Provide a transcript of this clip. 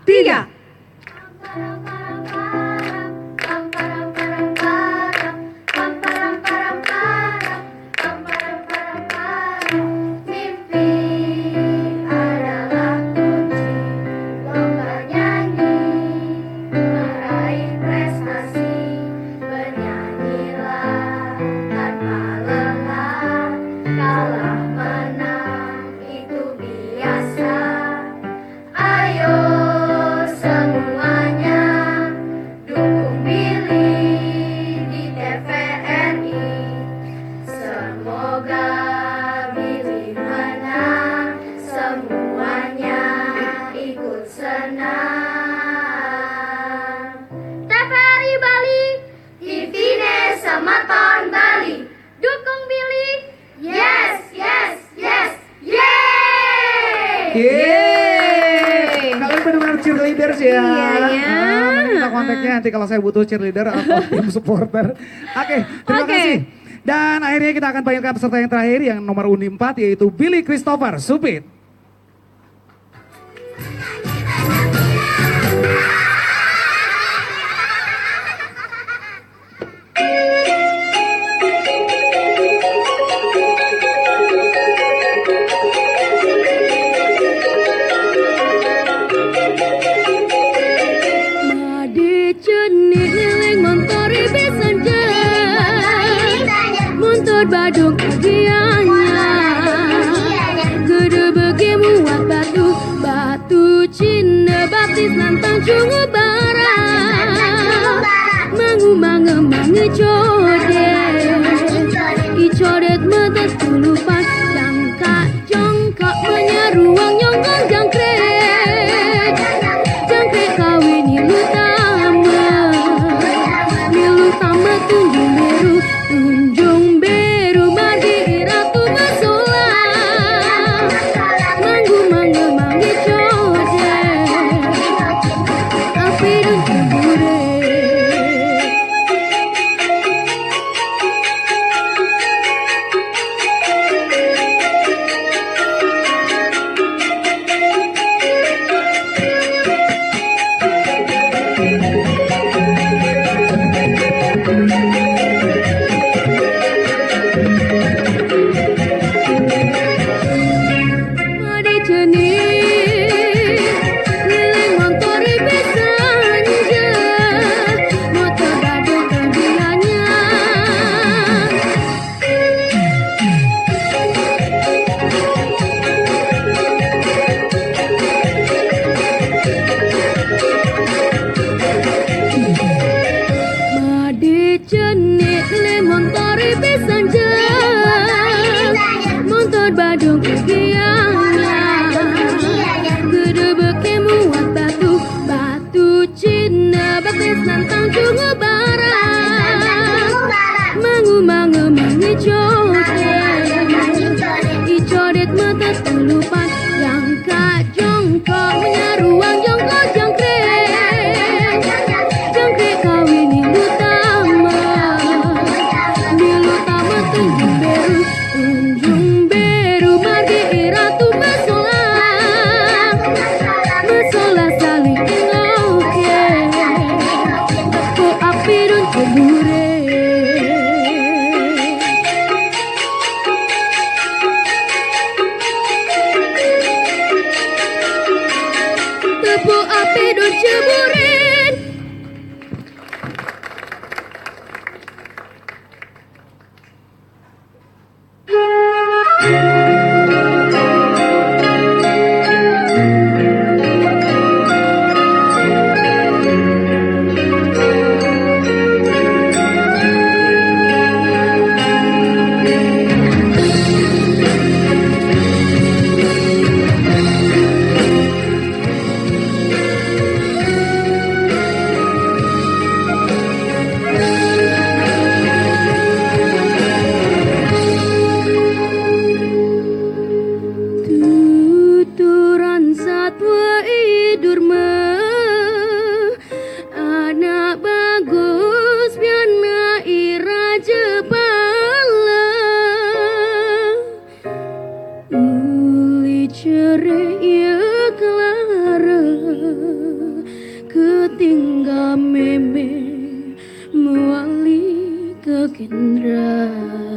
tiga. Mimpi adalah kunci lomba nyanyi, meraih prestasi, bernyanyilah tanpa lelah, kalah menang itu biasa. Ayo semuanya dukung Billy di TVRI. Semoga Billy menang, semuanya ikut senang. TVRI Bali, TV-ne Sematon Bali. Dukung Billy, yes, yes, yes, yeay! Yeay. Kalian benar-benar cheerleaders ya. Iya. Nanti minta kontaknya nanti kalau saya butuh cheerleader atau tim supporter. Oke, terima Oke. kasih. Dan akhirnya kita akan panggilkan peserta yang terakhir yang nomor undi 4 yaitu Billy Christopher Supit. Madi cenit nileng montori besanja, motor badung kagiannya, gede begi muat batu, batu Cina baptis nantang cungu bara, mangu codet, icodet medet tulupan, jongkak menyeruang nyonggong jangkrik, jangkrik kawin nilu tama tunjung beru margi ratu masola, manggu mangi codet, api dan kubure. Madi cenit nileng montori besanja, motor badung kagiannya. Madi cenit nileng montori besanja, motor badung kagiannya, gede beke muat batu, batu Cina baptis nantang cungu bara, mangi codet, icodet mata tulupan, jongkok menyeruang jongkok jangkrik, jangkrik kawin nilu tama tunjung beru margi ratu masola, saling oke, ko api dan kubure. Tepuk api dan ceburin. ceria clara tinggal meme muali ke Kendra.